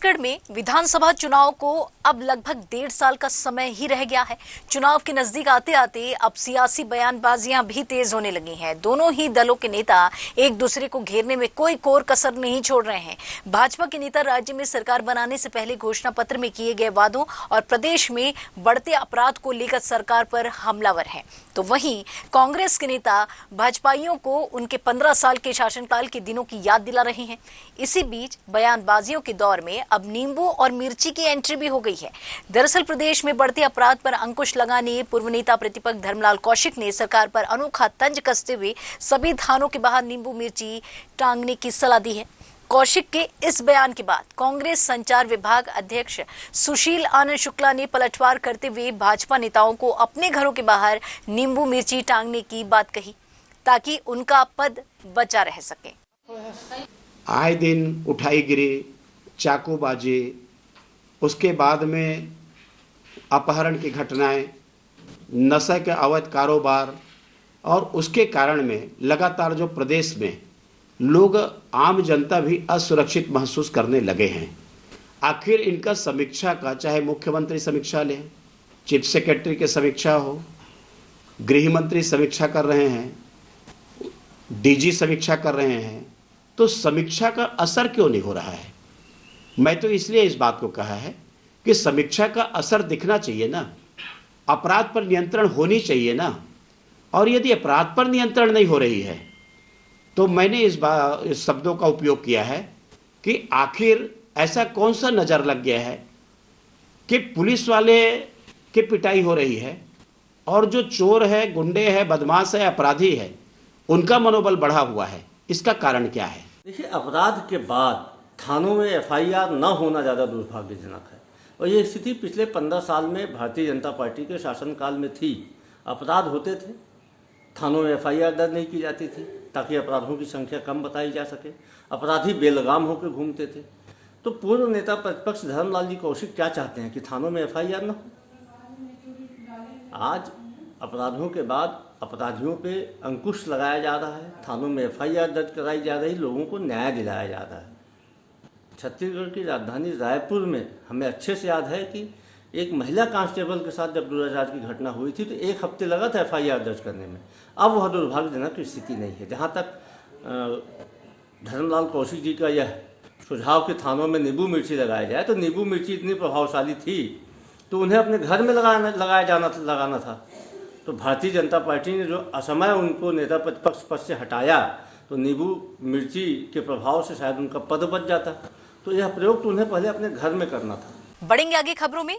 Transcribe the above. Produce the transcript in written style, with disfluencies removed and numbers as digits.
छत्तीसगढ़ में विधानसभा चुनाव को अब लगभग 1.5 साल का समय ही रह गया है। चुनाव के नजदीक आते आते अब सियासी बयानबाजियां भी तेज होने लगी हैं। दोनों ही दलों के नेता एक दूसरे को घेरने में कोई कोर कसर नहीं छोड़ रहे हैं। भाजपा के नेता राज्य में सरकार बनाने से पहले घोषणा पत्र में किए गए वादों और प्रदेश में बढ़ते अपराध को लेकर सरकार पर हमलावर हैं, तो वहीं कांग्रेस के नेता भाजपाइयों को उनके 15 साल के शासनकाल के दिनों की याद दिला रहे हैं। इसी बीच बयानबाजियों के दौर में अब नींबू और मिर्ची की एंट्री भी हो गई है। दरअसल प्रदेश में बढ़ते अपराध पर अंकुश लगाने पूर्व नेता प्रतिपक्ष धर्मलाल कौशिक ने सरकार पर अनोखा तंज कसते हुए सभी थानों के बाहर नींबू मिर्ची टांगने की सलाह दी है। कौशिक के इस बयान के बाद कांग्रेस संचार विभाग अध्यक्ष सुशील आनंद शुक्ला ने पलटवार करते हुए भाजपा नेताओं को अपने घरों के बाहर नींबू मिर्ची टांगने की बात कही, ताकि उनका पद बचा रह सके। आए दिन उठाईगिरी, चाकूबाजी, उसके बाद में अपहरण की घटनाएं, नशे के अवैध कारोबार और उसके कारण में लगातार जो प्रदेश में लोग, आम जनता भी असुरक्षित महसूस करने लगे हैं। आखिर इनका समीक्षा का, चाहे मुख्यमंत्री समीक्षा ले, चीफ सेक्रेटरी की समीक्षा हो, गृह मंत्री समीक्षा कर रहे हैं, डीजी समीक्षा कर रहे हैं, तो समीक्षा का असर क्यों नहीं हो रहा है? मैं तो इसलिए इस बात को कहा है कि समीक्षा का असर दिखना चाहिए ना, अपराध पर नियंत्रण होनी चाहिए ना। और यदि अपराध पर नियंत्रण नहीं हो रही है तो मैंने इस शब्दों का उपयोग किया है कि आखिर ऐसा कौन सा नज़र लग गया है कि पुलिस वाले की पिटाई हो रही है और जो चोर है, गुंडे है, बदमाश है, अपराधी है, उनका मनोबल बढ़ा हुआ है। इसका कारण क्या है? देखिए, अपराध के बाद थानों में एफआईआर न होना ज़्यादा दुर्भाग्यजनक है और ये स्थिति पिछले 15 साल में भारतीय जनता पार्टी के शासनकाल में थी। अपराध होते थे, थानों में एफआईआर दर्ज नहीं की जाती थी ताकि अपराधों की संख्या कम बताई जा सके। अपराधी बेलगाम होकर घूमते थे। तो पूर्व नेता प्रतिपक्ष धर्मलाल जी कौशिक क्या चाहते हैं कि थानों में एफआईआर न हो? आज अपराधों के बाद अपराधियों पे अंकुश लगाया जा रहा है, थानों में एफआईआर दर्ज कराई जा रही, लोगों को न्याय दिलाया जा रहा है। छत्तीसगढ़ की राजधानी रायपुर में हमें अच्छे से याद है कि एक महिला कांस्टेबल के साथ जब दुराचार की घटना हुई थी तो 1 हफ्ते लगा था एफआईआर दर्ज करने में। अब वह दुर्भाग्यजनक स्थिति नहीं है। जहाँ तक धर्मलाल कौशिक जी का यह सुझाव कि थानों में नींबू मिर्ची लगाया जाए, तो नींबू मिर्ची इतनी प्रभावशाली थी तो उन्हें अपने घर में लगाना था। तो भारतीय जनता पार्टी ने जो असमय उनको नेता प्रतिपक्ष पद से हटाया, तो नींबू मिर्ची के प्रभाव से शायद उनका पद बच जाता। तो यह प्रयोग तो उन्हें पहले अपने घर में करना था। बढ़ेंगे आगे खबरों में।